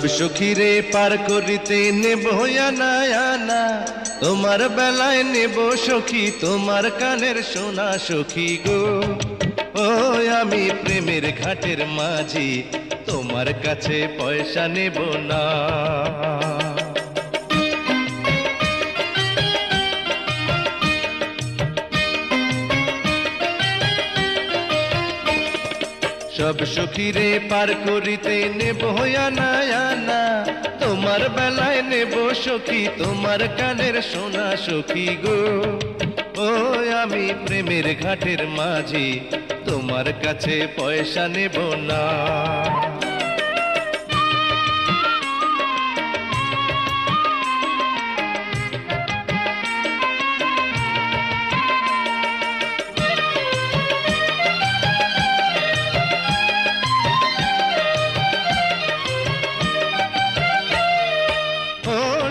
সখীরে পার করিতে নেব আনা আনা, তোমার বেলায় নেব সখী তোমার কানের সোনা সখী গো। ও আমি প্রেমের ঘাটের মাঝি, তোমার কাছে পয়সা নেব না। সব সখীরে পার করিতে নেব আনা আনা, তোমার বেলায় নেব সখী তোমার কানের সোনা সখী গো। ও আমি প্রেমের ঘাটের মাঝি, তোমার কাছে পয়সা নেব না।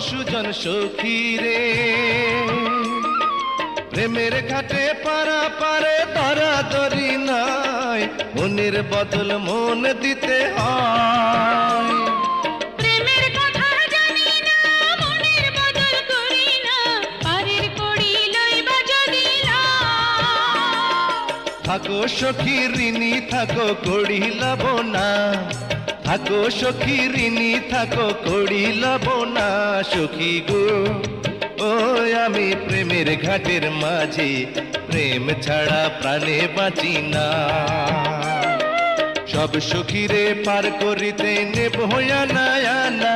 সুজন সখী রে, প্রেমের ঘাটে পারা পারে ধরাধরি নাই, মনের বদল মন দিতে হয়। প্রেমের কথা জানি না, মনের বদল করি না, পারের কড়ি লইবা যদি থাকো সখী ঋণী থাকো কড়ি লব না, থাকো সখী ঋণী থাকো কড়ি লব না সখী গো। ও আমি প্রেমের ঘাটের মাঝি, প্রেম ছাড়া প্রাণে বাঁচি না। সব সখীরে পার করিতে নেব আনা আনা,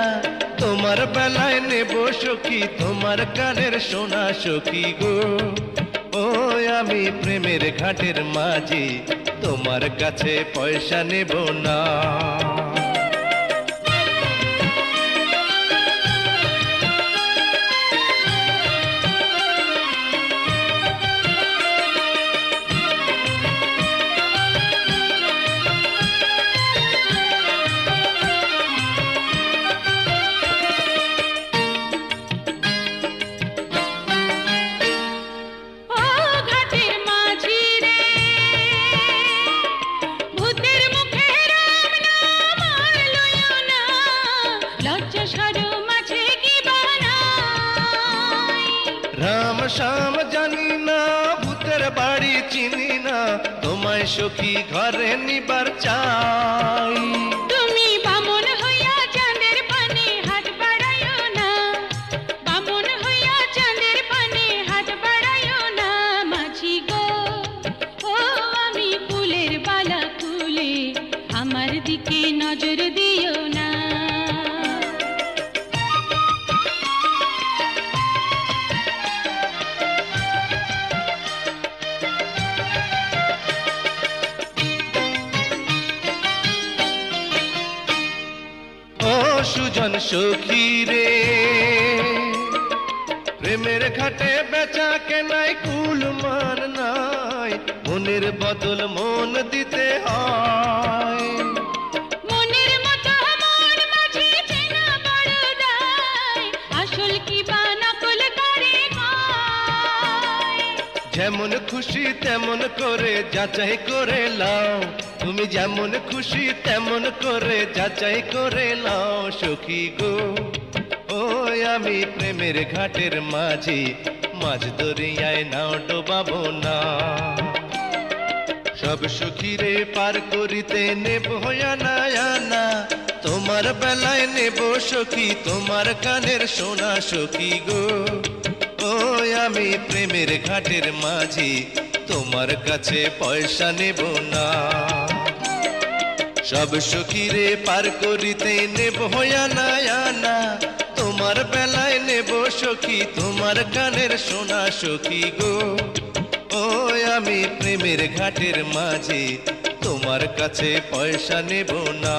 তোমার বেলায় নেব সখী তোমার কানের সোনা সখী গো। ও আমি প্রেমের ঘাটের মাঝি, তোমার কাছে পয়সা নেব না। রাম শ্যাম জানি না, ভূতের বাড়ি চিনি না, তোমায় সখী ঘরে নিবার চাই। তুমি বামন হইয়া চাঁদের পানে হাত বাড়াইও না, বামন হইয়া চাঁদের পানে হাত বাড়াইও না মাঝি গো। ও আমি ফুলের বালা ফুলে, আমার দিকে নজর দিও না। সুজন সখী রে, প্রেমের ঘাটে বেচা কেনাই কুল মান নাই, মনের বদল মন দিতে হয়। মনের মতো মন মাঝে চেনা বড় দায়, আসল কি বা নকল করে কয়। যেমন খুশি তেমন করে যাচাই করে লাও, তুমি যেমন খুশি তেমন করে যাচাই করে লাও সখী গো। ও আমি প্রেমের ঘাটের মাঝি, মাঝ দরিয়ায় নাও ডোবাবো না। সব সখীরে পার করিতে নেব আনা আনা, তোমার বেলায় নেব সখী তোমার কানের সোনা সখী গো। ও আমি প্রেমের ঘাটের মাঝি, তোমার কাছে পয়সা নেব না। সব সখীরে পার করিতে নেব আনা আনা, তোমার বেলায় নেব সখী তোমার কানের সোনা সখী গো। ও আমি প্রেমের ঘাটের মাঝি, তোমার কাছে পয়সা নেব না।